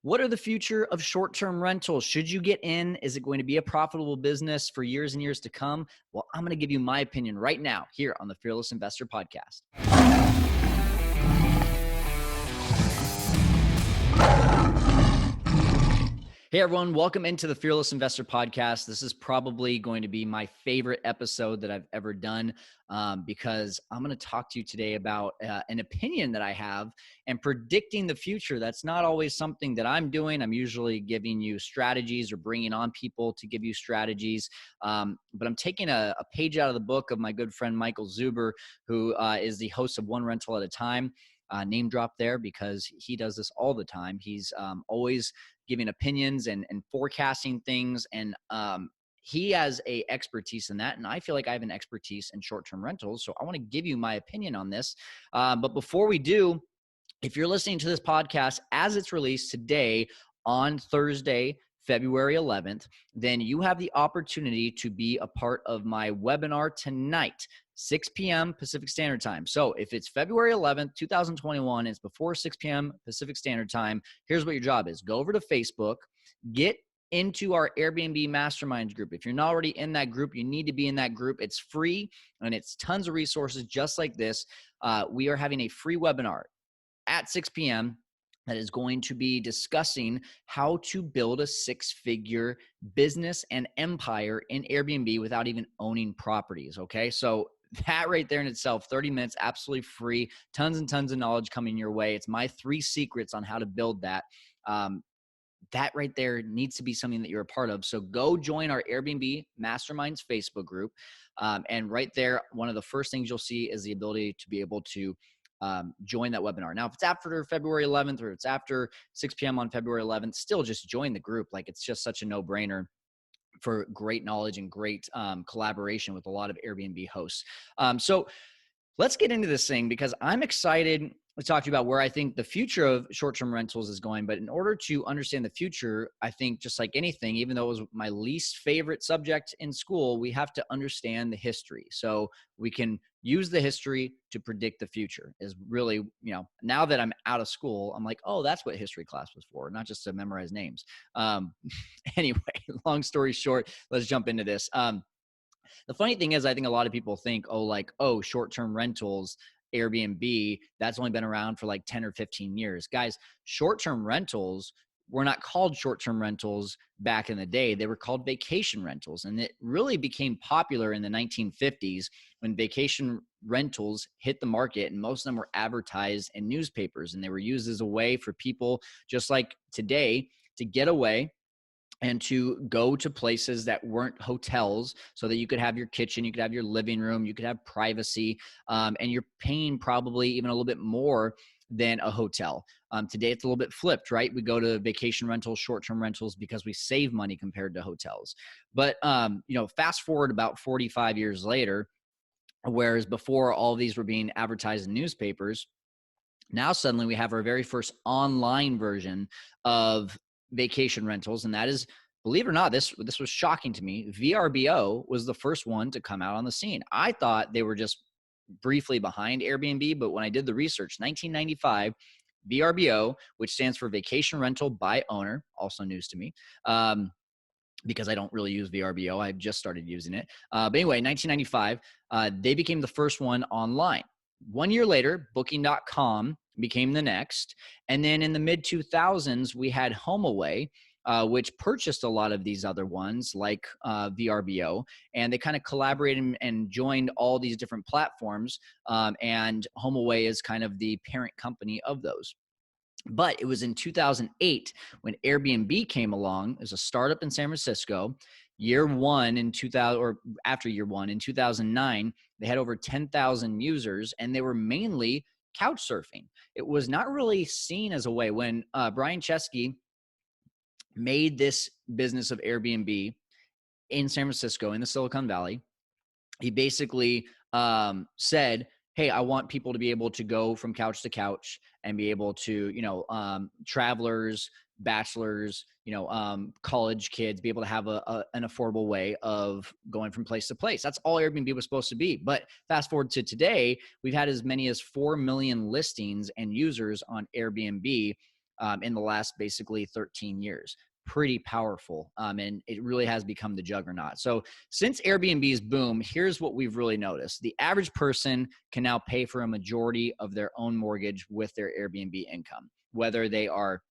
What are the future of short-term rentals? Should you get in? Is it going to be a profitable business for years and years to come? Well, I'm going to give you my opinion right now here on the Fearless Investor Podcast. Hey everyone, welcome into the Fearless Investor Podcast. This is probably going to be my favorite episode that I've ever done because I'm going to talk to you today about an opinion that I have and predicting the future. That's not always something that I'm doing. I'm usually giving you strategies or bringing on people to give you strategies. But I'm taking a page out of the book of my good friend Michael Zuber, who is the host of One Rental at a Time. Name drop there because he does this all the time. He's always giving opinions and forecasting things. And he has a expertise in that. And I feel like I have an expertise in short-term rentals. So I want to give you my opinion on this. But before we do, if you're listening to this podcast as it's released today on Thursday, February 11th, then you have the opportunity to be a part of my webinar tonight, 6 p.m. Pacific Standard Time. So if it's February 11th, 2021, it's before 6 p.m. Pacific Standard Time, here's what your job is. Go over to Facebook, get into our Airbnb Masterminds group. If you're not already in that group, you need to be in that group. It's free and it's tons of resources just like this. We are having a free webinar at 6 p.m. that is going to be discussing how to build a six-figure business and empire in Airbnb without even owning properties, okay? So that right there in itself, 30 minutes, absolutely free, tons and tons of knowledge coming your way. It's my 3 secrets on how to build that. That right there needs to be something that you're a part of. So go join our Airbnb Masterminds Facebook group. And right there, one of the first things you'll see is the ability to be able to join that webinar. Now, if it's after February 11th or it's after 6 p.m. on February 11th, still just join the group. Like it's just such a no-brainer for great knowledge and great collaboration with a lot of Airbnb hosts. So let's get into this thing because I'm excited to talk to you about where I think the future of short-term rentals is going. But in order to understand the future, I think just like anything, even though it was my least favorite subject in school, we have to understand the history. So we can use the history to predict the future is really, now that I'm out of school, I'm like, oh, that's what history class was for, not just to memorize names. Anyway, long story short, let's jump into this. The funny thing is, I think a lot of people think, short-term rentals, Airbnb, that's only been around for like 10 or 15 years. Guys, short-term rentals were not called short-term rentals back in the day. They were called vacation rentals. And it really became popular in the 1950s when vacation rentals hit the market, and most of them were advertised in newspapers. And they were used as a way for people, just like today, to get away and to go to places that weren't hotels so that you could have your kitchen, you could have your living room, you could have privacy, and you're paying probably even a little bit more than a hotel. Today, it's a little bit flipped, right? We go to vacation rentals, short-term rentals because we save money compared to hotels. But, fast forward about 45 years later, whereas before all of these were being advertised in newspapers, now suddenly we have our very first online version of vacation rentals. And that is, believe it or not, this was shocking to me. VRBO was the first one to come out on the scene. I thought they were just briefly behind Airbnb, but when I did the research, 1995, VRBO, which stands for Vacation Rental by Owner, also news to me, because I don't really use VRBO. I've just started using it. But anyway, 1995, they became the first one online. 1 year later, Booking.com became the next. And then in the mid-2000s, we had HomeAway, which purchased a lot of these other ones like VRBO. And they kind of collaborated and joined all these different platforms. And HomeAway is kind of the parent company of those. But it was in 2008 when Airbnb came along as a startup in San Francisco. Year one in 2000, or after year one in 2009, they had over 10,000 users, and they were mainly couch surfing. It was not really seen as a way. When Brian Chesky made this business of Airbnb in San Francisco, in the Silicon Valley, he basically said, hey, I want people to be able to go from couch to couch and be able to, travelers, bachelors, college kids, be able to have an affordable way of going from place to place. That's all Airbnb was supposed to be. But fast forward to today, we've had as many as 4 million listings and users on Airbnb. in the last basically 13 years. Pretty powerful. And it really has become the juggernaut. So since Airbnb's boom, here's what we've really noticed. The average person can now pay for a majority of their own mortgage with their Airbnb income, whether they are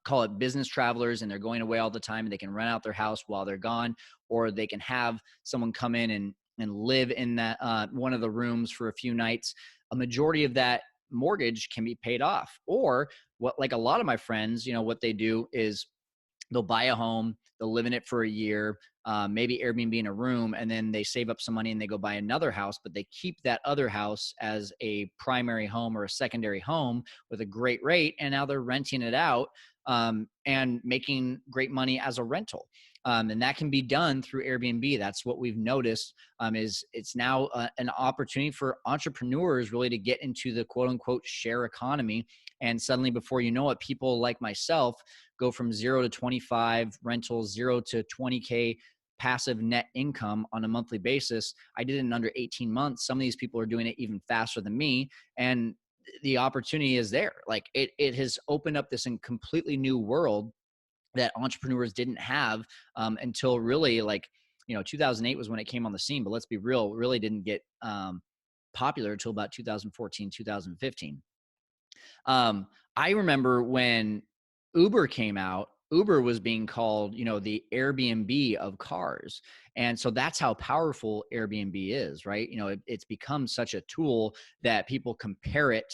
call it business travelers and they're going away all the time and they can rent out their house while they're gone, or they can have someone come in and live in that one of the rooms for a few nights. A majority of that mortgage can be paid off. Or what, like a lot of my friends, what they do is they'll buy a home, they'll live in it for a year, maybe Airbnb in a room, and then they save up some money and they go buy another house, but they keep that other house as a primary home or a secondary home with a great rate. And now they're renting it out and making great money as a rental. And that can be done through Airbnb. That's what we've noticed is it's now an opportunity for entrepreneurs really to get into the quote unquote share economy. And suddenly before you know it, people like myself go from 0 to 25 rentals, 0 to 20K passive net income on a monthly basis. I did it in under 18 months. Some of these people are doing it even faster than me. And the opportunity is there. Like it has opened up this completely new world that entrepreneurs didn't have until really 2008 was when it came on the scene. But let's be real, really didn't get popular until about 2014, 2015. I remember when Uber came out, Uber was being called, the Airbnb of cars. And so that's how powerful Airbnb is, right? It's become such a tool that people compare it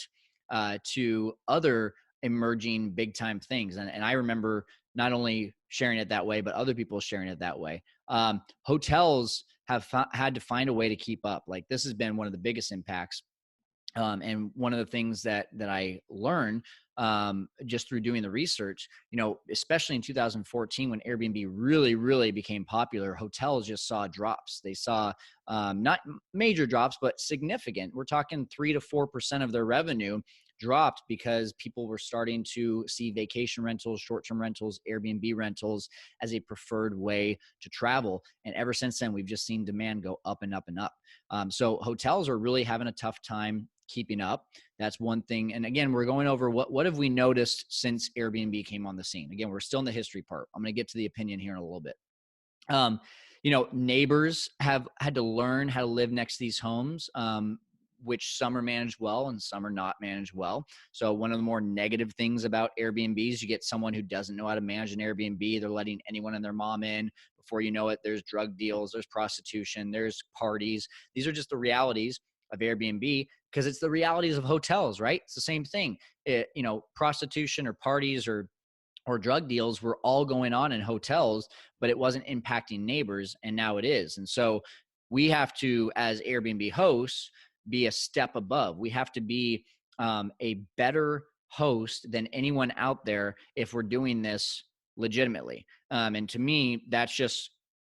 to other emerging big time things. And I remember not only sharing it that way, but other people sharing it that way. Hotels have had to find a way to keep up. Like this has been one of the biggest impacts. And one of the things that I learned just through doing the research, especially in 2014 when Airbnb really, really became popular, hotels just saw drops. They saw not major drops, but significant. We're talking 3 to 4% of their revenue dropped because people were starting to see vacation rentals, short-term rentals, Airbnb rentals as a preferred way to travel. And ever since then, we've just seen demand go up and up and up. So hotels are really having a tough time keeping up. That's one thing. And again, we're going over what have we noticed since Airbnb came on the scene. Again, we're still in the history part. I'm going to get to the opinion here in a little bit. Neighbors have had to learn how to live next to these homes, which some are managed well and some are not managed well. So one of the more negative things about Airbnbs, you get someone who doesn't know how to manage an Airbnb. They're letting anyone and their mom in. Before you know it, there's drug deals, there's prostitution, there's parties. These are just the realities of Airbnb because it's the realities of hotels, right? It's the same thing. Prostitution or parties or drug deals were all going on in hotels, but it wasn't impacting neighbors, and now it is. And so we have to, as Airbnb hosts, be a step above. We have to be a better host than anyone out there if we're doing this legitimately. And to me, that's just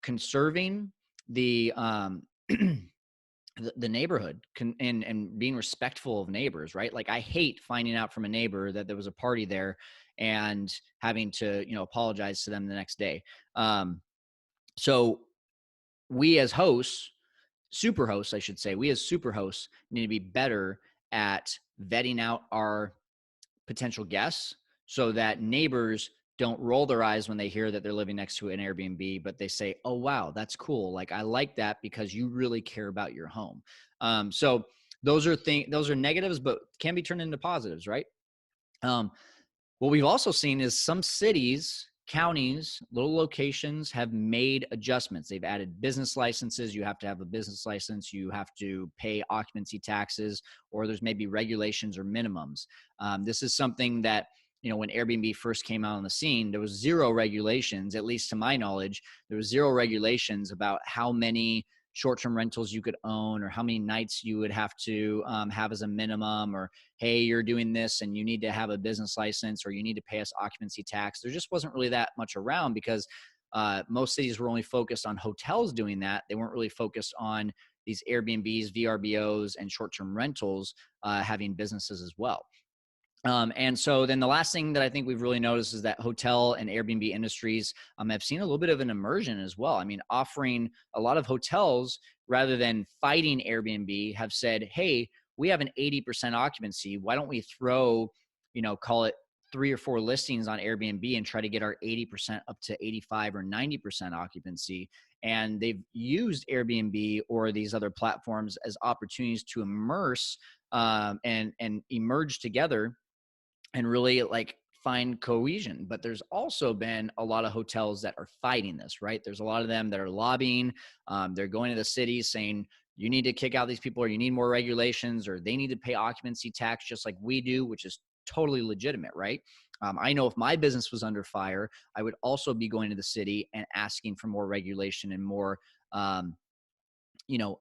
conserving the the neighborhood and being respectful of neighbors, right? Like I hate finding out from a neighbor that there was a party there and having to, apologize to them the next day. So we as hosts, super hosts, I should say, we as super hosts need to be better at vetting out our potential guests so that neighbors don't roll their eyes when they hear that they're living next to an Airbnb, but they say, oh, wow, that's cool. Like, I like that because you really care about your home. So those are negatives, but can be turned into positives, right? What we've also seen is some cities, counties, little locations have made adjustments. They've added business licenses. You have to have a business license. You have to pay occupancy taxes, or there's maybe regulations or minimums. This is something that, when Airbnb first came out on the scene, there was zero regulations, at least to my knowledge. There was zero regulations about how many short-term rentals you could own or how many nights you would have to have as a minimum, or, hey, you're doing this and you need to have a business license or you need to pay us occupancy tax. There just wasn't really that much around because most cities were only focused on hotels doing that. They weren't really focused on these Airbnbs, VRBOs, and short-term rentals having businesses as well. And so then the last thing that I think we've really noticed is that hotel and Airbnb industries have seen a little bit of an immersion as well. I mean, offering a lot of hotels, rather than fighting Airbnb, have said, hey, we have an 80% occupancy. Why don't we throw, call it 3 or 4 listings on Airbnb and try to get our 80% up to 85 or 90% occupancy. And they've used Airbnb or these other platforms as opportunities to immerse and emerge together and really like find cohesion. But there's also been a lot of hotels that are fighting this, right? There's a lot of them that are lobbying. They're going to the cities saying, you need to kick out these people, or you need more regulations, or they need to pay occupancy tax just like we do, which is totally legitimate, right? I know if my business was under fire, I would also be going to the city and asking for more regulation and more, um, you know,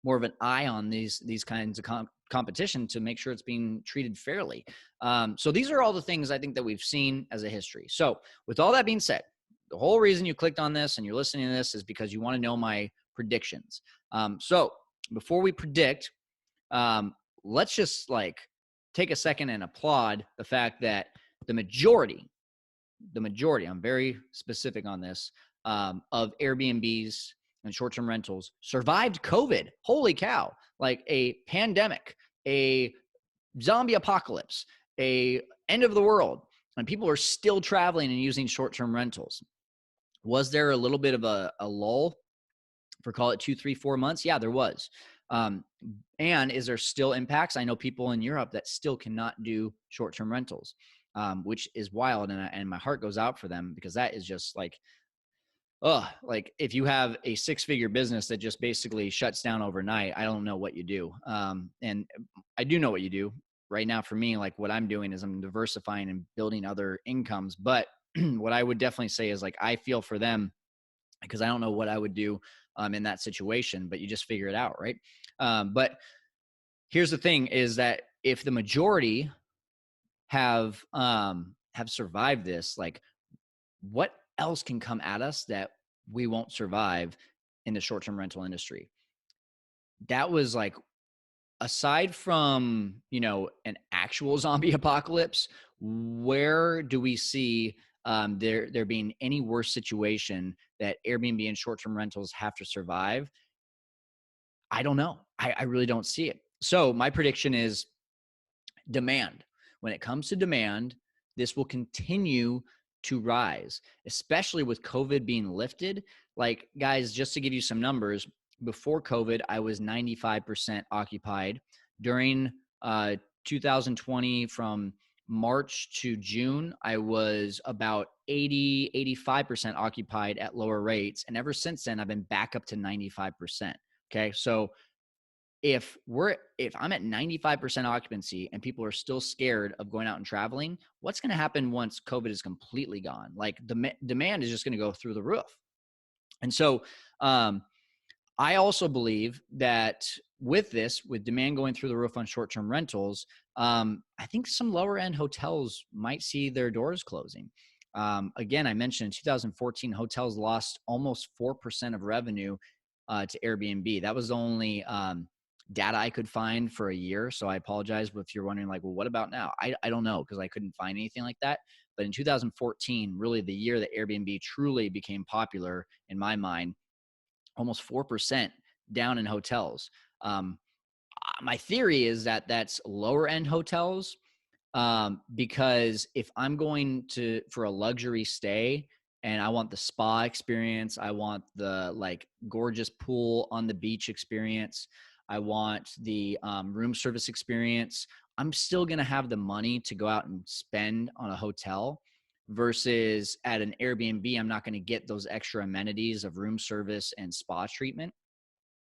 more of an eye on these kinds of competition to make sure it's being treated fairly. So these are all the things I think that we've seen as a history. So with all that being said, the whole reason you clicked on this and you're listening to this is because you want to know my predictions. So before we predict, let's just like take a second and applaud the fact that the majority, I'm very specific on this, of Airbnbs and short-term rentals survived COVID. Holy cow. Like a pandemic, a zombie apocalypse, a end of the world, and people are still traveling and using short-term rentals. Was there a little bit of a lull for, call it 2, 3, 4 months? Yeah, there was. And is there still impacts? I know people in Europe that still cannot do short-term rentals, which is wild. And my heart goes out for them, because that is just like, like if you have a 6-figure business that just basically shuts down overnight, I don't know what you do. And I do know what you do right now. For me, like what I'm doing is I'm diversifying and building other incomes. But what I would definitely say is like, I feel for them, because I don't know what I would do in that situation, but you just figure it out, right? But here's the thing is that if the majority have survived this, like what else can come at us that we won't survive in the short-term rental industry? That was like, aside from, an actual zombie apocalypse, where do we see there being any worse situation that Airbnb and short-term rentals have to survive? I don't know. I really don't see it. So my prediction is demand. When it comes to demand, this will continue to rise, especially with COVID being lifted. Like, guys, just to give you some numbers, before COVID, I was 95% occupied. During 2020, from March to June, I was about 85% occupied at lower rates. And ever since then, I've been back up to 95%. Okay. So if I'm at 95% occupancy and people are still scared of going out and traveling, what's going to happen once COVID is completely gone? Like the demand is just going to go through the roof. And so, I also believe that with demand going through the roof on short-term rentals, I think some lower end hotels might see their doors closing. Again, I mentioned in 2014, hotels lost almost 4% of revenue to Airbnb. That was the only data I could find for a year. So I apologize if you're wondering, like, well, what about now? I don't know, because I couldn't find anything like that. But in 2014, really the year that Airbnb truly became popular in my mind, almost 4% down in hotels. My theory is that that's lower end hotels, because if I'm going for a luxury stay and I want the spa experience, I want the like gorgeous pool on the beach experience, I want the room service experience, I'm still going to have the money to go out and spend on a hotel. Versus at an Airbnb, I'm not going to get those extra amenities of room service and spa treatment.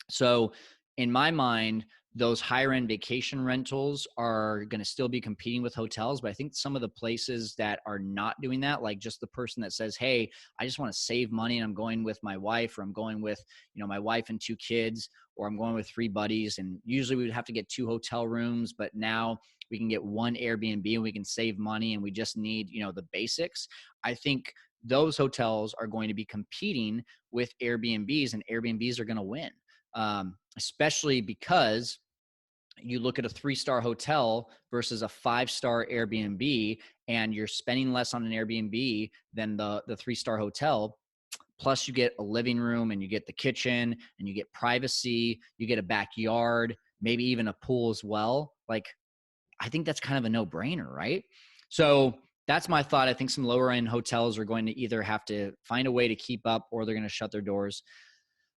So in my mind, those higher end vacation rentals are going to still be competing with hotels. But I think some of the places that are not doing that, like just the person that says, hey, I just want to save money and I'm going with my wife, or I'm going with, my wife and 2 kids, or I'm going with 3 buddies. And usually we would have to get 2 hotel rooms, but now we can get 1 Airbnb and we can save money and we just need, the basics. I think those hotels are going to be competing with Airbnbs, and Airbnbs are going to win. Especially because you look at a 3-star hotel versus a 5-star Airbnb, and you're spending less on an Airbnb than the 3-star hotel. Plus you get a living room and you get the kitchen and you get privacy, you get a backyard, maybe even a pool as well. Like, I think that's kind of a no-brainer, right? So That's my thought. I think some lower end hotels are going to either have to find a way to keep up or they're going to shut their doors.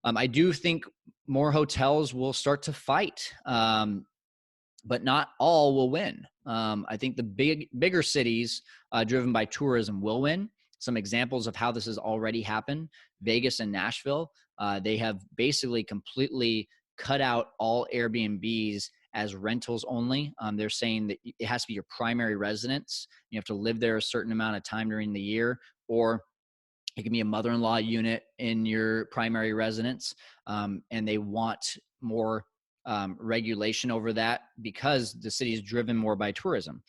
I do think more hotels will start to fight, but not all will win. I think the bigger cities driven by tourism will win. Some examples of how this has already happened: Vegas and Nashville. They have basically completely cut out all Airbnbs as rentals only. They're saying that it has to be your primary residence. You have to live there a certain amount of time during the year, or it can be a mother-in-law unit in your primary residence. And they want more regulation over that because the city is driven more by tourism.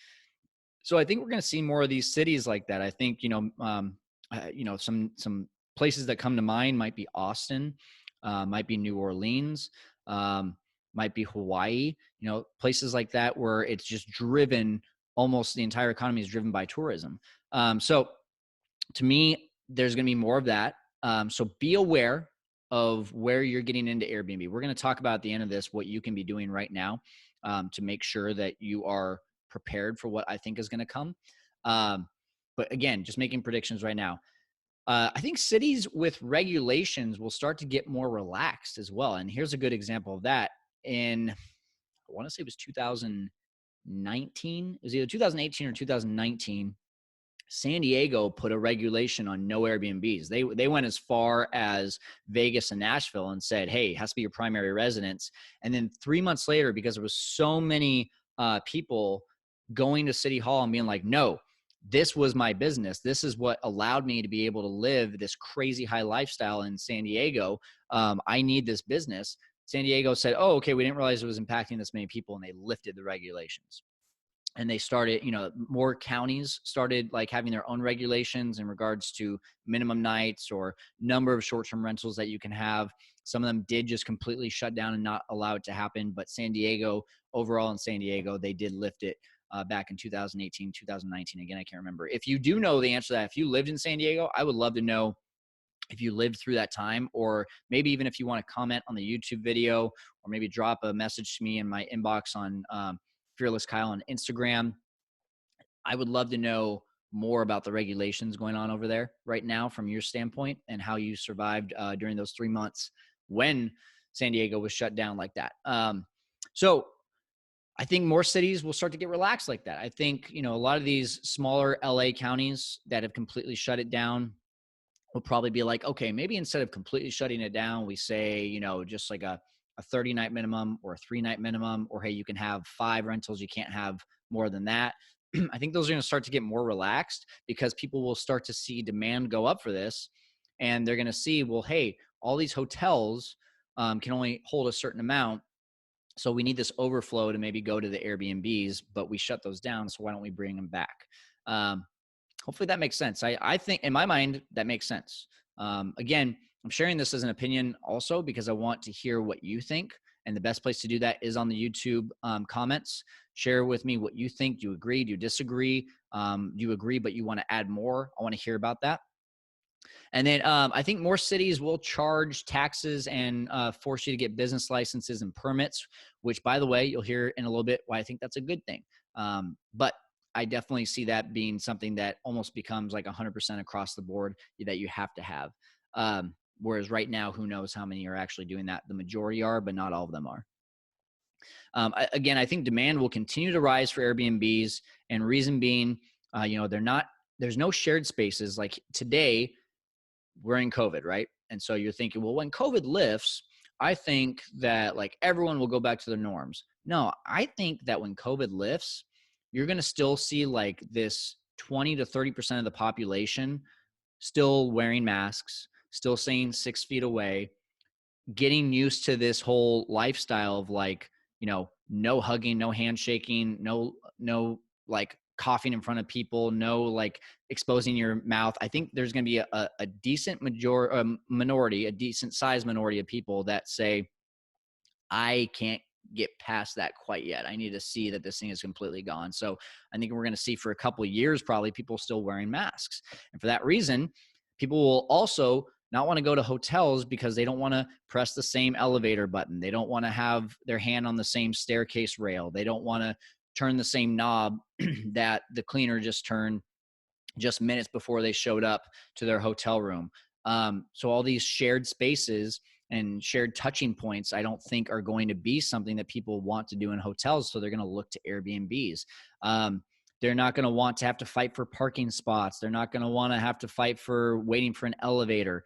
So I think we're going to see more of these cities like that. I think, some places that come to mind might be Austin, might be New Orleans, might be Hawaii, places like that where it's just driven, almost the entire economy is driven by tourism. So to me, there's going to be more of that. So be aware of where you're getting into Airbnb. We're going to talk about at the end of this what you can be doing right now to make sure that you are prepared for what I think is going to come. But again, just making predictions right now. I think cities with regulations will start to get more relaxed as well. And here's a good example of that. I want to say it was 2019. It was either 2018 or 2019. San Diego put a regulation on no Airbnbs. They went as far as Vegas and Nashville and said, hey, it has to be your primary residence. And then 3 months later, because there was so many people going to City Hall and being like, no, this was my business. This is what allowed me to be able to live this crazy high lifestyle in San Diego. I need this business. San Diego said, oh, okay, we didn't realize it was impacting this many people, and they lifted the regulations. And they started, more counties started like having their own regulations in regards to minimum nights or number of short-term rentals that you can have. Some of them did just completely shut down and not allow it to happen. But San Diego, overall in San Diego, they did lift it back in 2018, 2019. Again, I can't remember. If you do know the answer to that, if you lived in San Diego, I would love to know if you lived through that time, or maybe even if you want to comment on the YouTube video, or maybe drop a message to me in my inbox on Fearless Kyle on Instagram. I would love to know more about the regulations going on over there right now from your standpoint, and how you survived during those 3 months when San Diego was shut down like that. So I think more cities will start to get relaxed like that. I think, a lot of these smaller LA counties that have completely shut it down will probably be like, okay, maybe instead of completely shutting it down, we say, just like a 30-night minimum or a 3-night minimum, or hey, you can have 5 rentals, you can't have more than that. I think those are going to start to get more relaxed because people will start to see demand go up for this. And they're going to see, well, hey, all these hotels can only hold a certain amount. So we need this overflow to maybe go to the Airbnbs, but we shut those down. So why don't we bring them back? Hopefully that makes sense. I think in my mind, that makes sense. Again, I'm sharing this as an opinion also because I want to hear what you think. And the best place to do that is on the YouTube comments. Share with me what you think. Do you agree? Do you disagree? Do you agree, but you want to add more? I want to hear about that. And then I think more cities will charge taxes and force you to get business licenses and permits, which, by the way, you'll hear in a little bit why I think that's a good thing. But I definitely see that being something that almost becomes like 100% across the board that you have to have. Whereas right now, who knows how many are actually doing that? The majority are, but not all of them are. Again, I think demand will continue to rise for Airbnbs, and reason being, there's no shared spaces. Like today, we're in COVID, right? And so you're thinking, well, when COVID lifts, I think that like everyone will go back to their norms. No, I think that when COVID lifts, you're going to still see like this 20 to 30% of the population still wearing masks, still staying 6 feet away, getting used to this whole lifestyle of like, no hugging, no handshaking, no like coughing in front of people, no like exposing your mouth. I think there's going to be a decent minority, a decent sized minority of people that say, I can't get past that quite yet. I need to see that this thing is completely gone. So I think we're going to see for a couple of years, probably people still wearing masks. And for that reason, people will also not want to go to hotels because they don't want to press the same elevator button. They don't want to have their hand on the same staircase rail. They don't want to turn the same knob that the cleaner just turned just minutes before they showed up to their hotel room. So all these shared spaces and shared touching points, I don't think are going to be something that people want to do in hotels. So they're going to look to Airbnbs. They're not going to want to have to fight for parking spots. They're not going to want to have to fight for waiting for an elevator.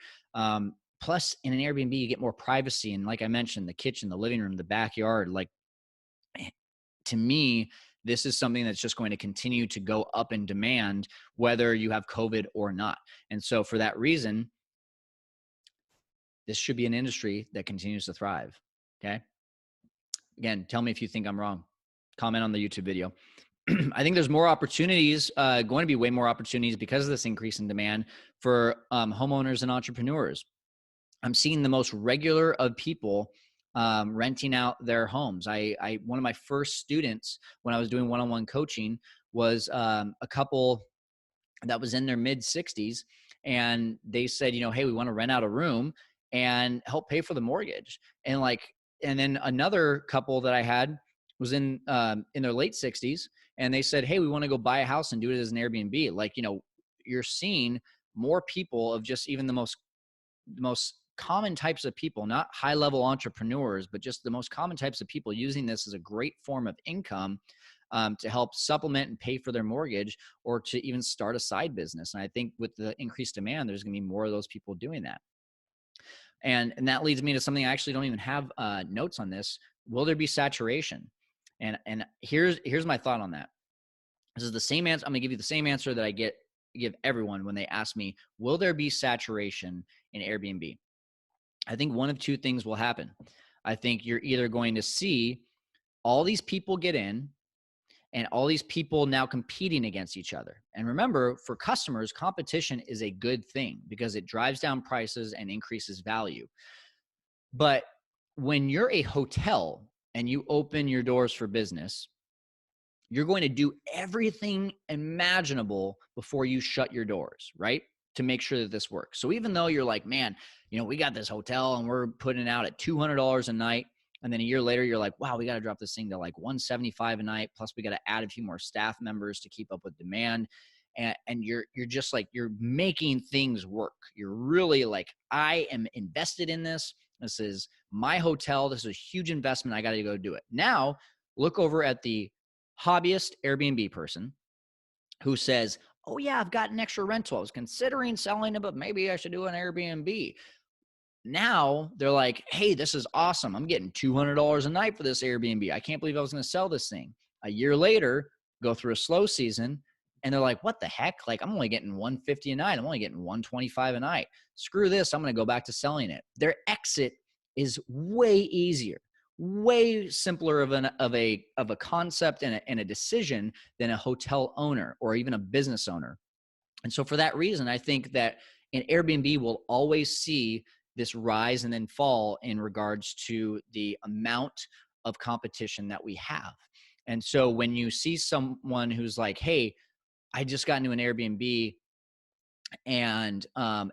Plus, in an Airbnb, you get more privacy. And like I mentioned, the kitchen, the living room, the backyard, like, to me, this is something that's just going to continue to go up in demand, whether you have COVID or not. And so for that reason, this should be an industry that continues to thrive. Okay. Again, tell me if you think I'm wrong. Comment on the YouTube video. I think there's more opportunities, going to be way more opportunities because of this increase in demand for homeowners and entrepreneurs. I'm seeing the most regular of people renting out their homes. One of my first students when I was doing one-on-one coaching was a couple that was in their mid 60s, and they said, hey, we want to rent out a room and help pay for the mortgage. And then another couple that I had was in their late 60s, and they said, hey, we want to go buy a house and do it as an Airbnb. You're seeing more people of just even the most common types of people, not high level entrepreneurs, but just the most common types of people using this as a great form of income to help supplement and pay for their mortgage, or to even start a side business. And I think with the increased demand, there's going to be more of those people doing that. And that leads me to something I actually don't even have notes on this. Will there be saturation? And here's my thought on that. This is the same answer. I'm going to give you the same answer that I give everyone when they ask me, will there be saturation in Airbnb? I think one of two things will happen. I think you're either going to see all these people get in and all these people now competing against each other. And remember, for customers, competition is a good thing because it drives down prices and increases value. But when you're a hotel and you open your doors for business, you're going to do everything imaginable before you shut your doors, right? To make sure that this works. So even though you're like, man, we got this hotel and we're putting it out at $200 a night. And then a year later, you're like, wow, we got to drop this thing to like $175 a night. Plus we got to add a few more staff members to keep up with demand. And you're just like, you're making things work. You're really like, I am invested in this. This is my hotel. This is a huge investment. I got to go do it. Now look over at the hobbyist Airbnb person who says, oh yeah, I've got an extra rental. I was considering selling it, but maybe I should do an Airbnb. Now they're like, hey, this is awesome. I'm getting $200 a night for this Airbnb. I can't believe I was going to sell this thing. A year later, go through a slow season, and they're like, what the heck? Like, I'm only getting $150 a night. I'm only getting $125 a night. Screw this. I'm going to go back to selling it. Their exit is way easier, way simpler of a concept and a decision than a hotel owner or even a business owner. And so for that reason, I think that an Airbnb will always see this rise and then fall in regards to the amount of competition that we have. And so when you see someone who's like, hey, I just got into an Airbnb and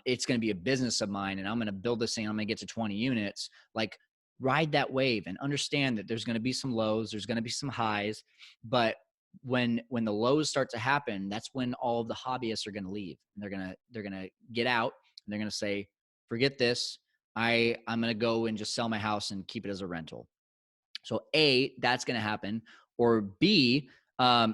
it's going to be a business of mine and I'm going to build this thing, I'm going to get to 20 units, like, ride that wave and understand that there's going to be some lows, there's going to be some highs, but when the lows start to happen, that's when all of the hobbyists are going to leave. And they're going to get out and they're going to say, forget this. I'm going to go and just sell my house and keep it as a rental. So A, that's going to happen. Or B,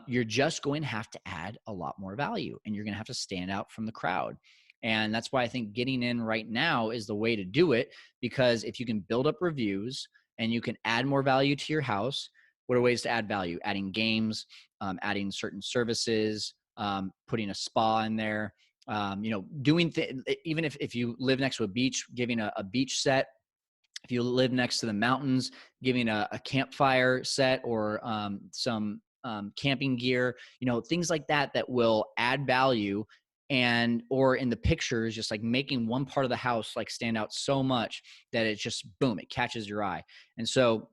you're just going to have to add a lot more value and you're going to have to stand out from the crowd. And that's why I think getting in right now is the way to do it, because if you can build up reviews and you can add more value to your house, what are ways to add value? Adding games, adding certain services, putting a spa in there, doing even if you live next to a beach, giving a beach set. If you live next to the mountains, giving a campfire set or some camping gear, things like that will add value. And or in the pictures, just like making one part of the house like stand out so much that it just boom, it catches your eye. And so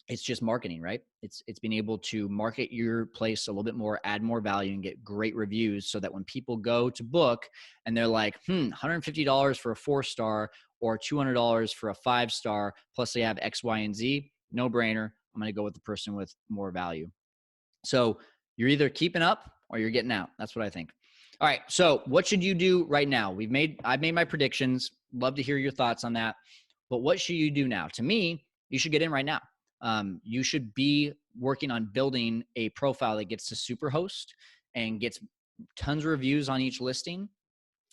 it's just marketing, right? It's being able to market your place a little bit more, add more value, and get great reviews so that when people go to book and they're like, $150 for a 4-star or $200 for a 5-star, plus they have X, Y, and Z, no brainer. I'm going to go with the person with more value. So you're either keeping up or you're getting out. That's what I think. All right. So what should you do right now? I've made my predictions. Love to hear your thoughts on that. But what should you do now? To me, you should get in right now. You should be working on building a profile that gets to Superhost and gets tons of reviews on each listing,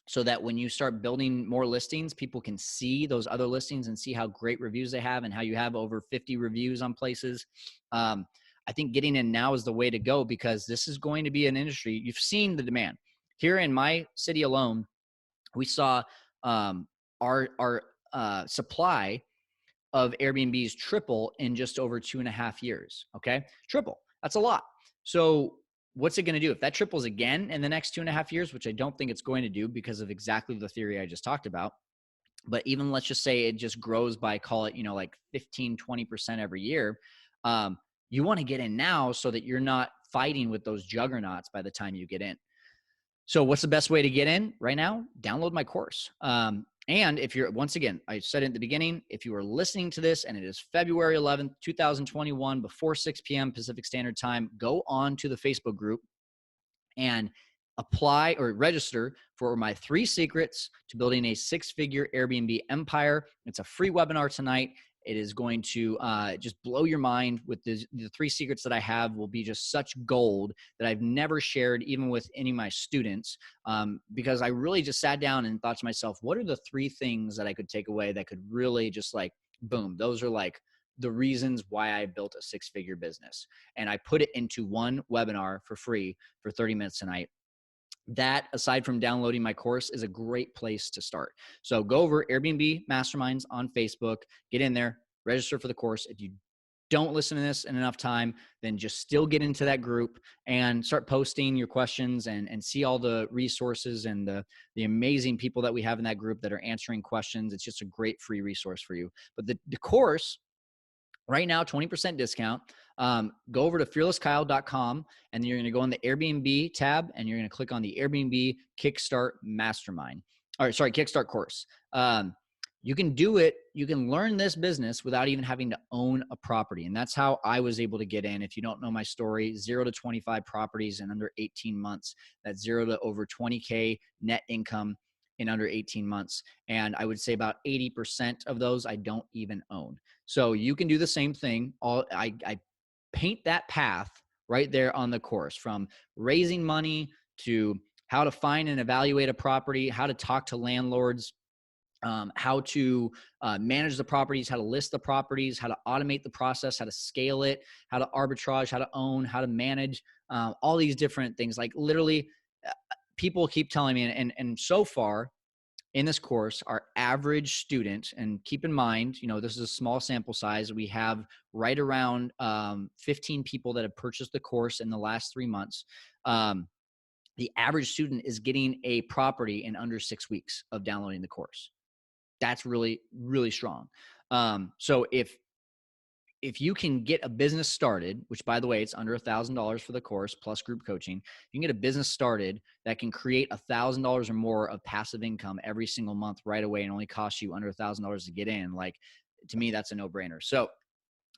so that when you start building more listings, people can see those other listings and see how great reviews they have and how you have over 50 reviews on places. I think getting in now is the way to go, because this is going to be an industry. You've seen the demand. Here in my city alone, we saw our supply of Airbnbs triple in just over 2.5 years. Okay. Triple. That's a lot. So what's it going to do? If that triples again in the next 2.5 years, which I don't think it's going to do because of exactly the theory I just talked about, but even let's just say it just grows by, call it, like 15-20% every year. You want to get in now so that you're not fighting with those juggernauts by the time you get in. So what's the best way to get in right now? Download my course. And if you're, once again, I said it at the beginning, if you are listening to this and it is February 11th, 2021, before 6 p.m. Pacific Standard Time, go on to the Facebook group and apply or register for my 3 secrets to building a 6-figure Airbnb empire. It's a free webinar tonight. It is going to just blow your mind with the 3 secrets that I have. Will be just such gold that I've never shared even with any of my students, because I really just sat down and thought to myself, what are the 3 things that I could take away that could really just like, boom, those are like the reasons why I built a 6-figure business. And I put it into one webinar for free for 30 minutes tonight. That, aside from downloading my course, is a great place to start. So go over Airbnb Masterminds on Facebook, get in there, register for the course. If you don't listen to this in enough time, then just still get into that group and start posting your questions and see all the resources and the amazing people that we have in that group that are answering questions. It's just a great free resource for you. But the course, right now, 20% discount. Go over to fearlesskyle.com and you're going to go on the Airbnb tab and you're going to click on the Airbnb Kickstart Mastermind. Kickstart course. You can do it. You can learn this business without even having to own a property. And that's how I was able to get in. If you don't know my story, 0 to 25 properties in under 18 months. That's 0 to over 20K net income in under 18 months. And I would say about 80% of those I don't even own. So you can do the same thing. I paint that path right there on the course, from raising money to how to find and evaluate a property, how to talk to landlords, how to manage the properties, how to list the properties, how to automate the process, how to scale it, how to arbitrage, how to own, how to manage, all these different things. Like literally, people keep telling me, and so far in this course, our average student, and keep in mind, this is a small sample size. We have right around 15 people that have purchased the course in the last 3 months. The average student is getting a property in under 6 weeks of downloading the course. That's really, really strong. So if you can get a business started, which by the way, it's under $1,000 for the course plus group coaching, you can get a business started that can create $1,000 or more of passive income every single month right away and only cost you under $1,000 to get in. Like, to me, that's a no-brainer. So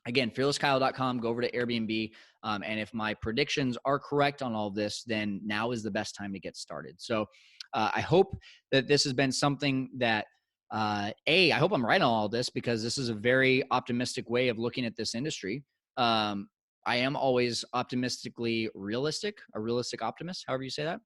again, fearlesskyle.com, go over to Airbnb. And if my predictions are correct on all of this, then now is the best time to get started. So I hope that this has been something that I hope I'm right on all this, because this is a very optimistic way of looking at this industry. I am always optimistically realistic, a realistic optimist, however you say that.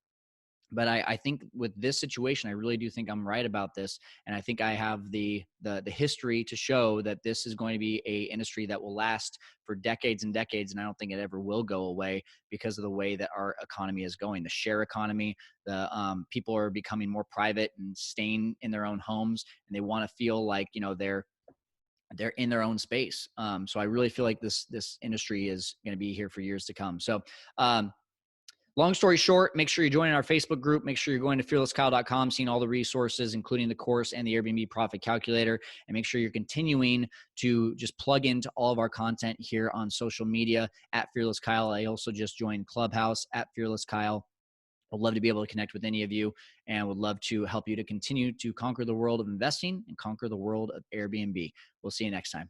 But I think with this situation, I really do think I'm right about this. And I think I have the history to show that this is going to be a industry that will last for decades and decades. And I don't think it ever will go away because of the way that our economy is going. The share economy, the people are becoming more private and staying in their own homes, and they want to feel like, they're in their own space. So I really feel like this industry is going to be here for years to come. So, long story short, make sure you're joining our Facebook group. Make sure you're going to fearlesskyle.com, seeing all the resources, including the course and the Airbnb Profit Calculator. And make sure you're continuing to just plug into all of our content here on social media at Fearless Kyle. I also just joined Clubhouse at Fearless Kyle. I'd love to be able to connect with any of you, and would love to help you to continue to conquer the world of investing and conquer the world of Airbnb. We'll see you next time.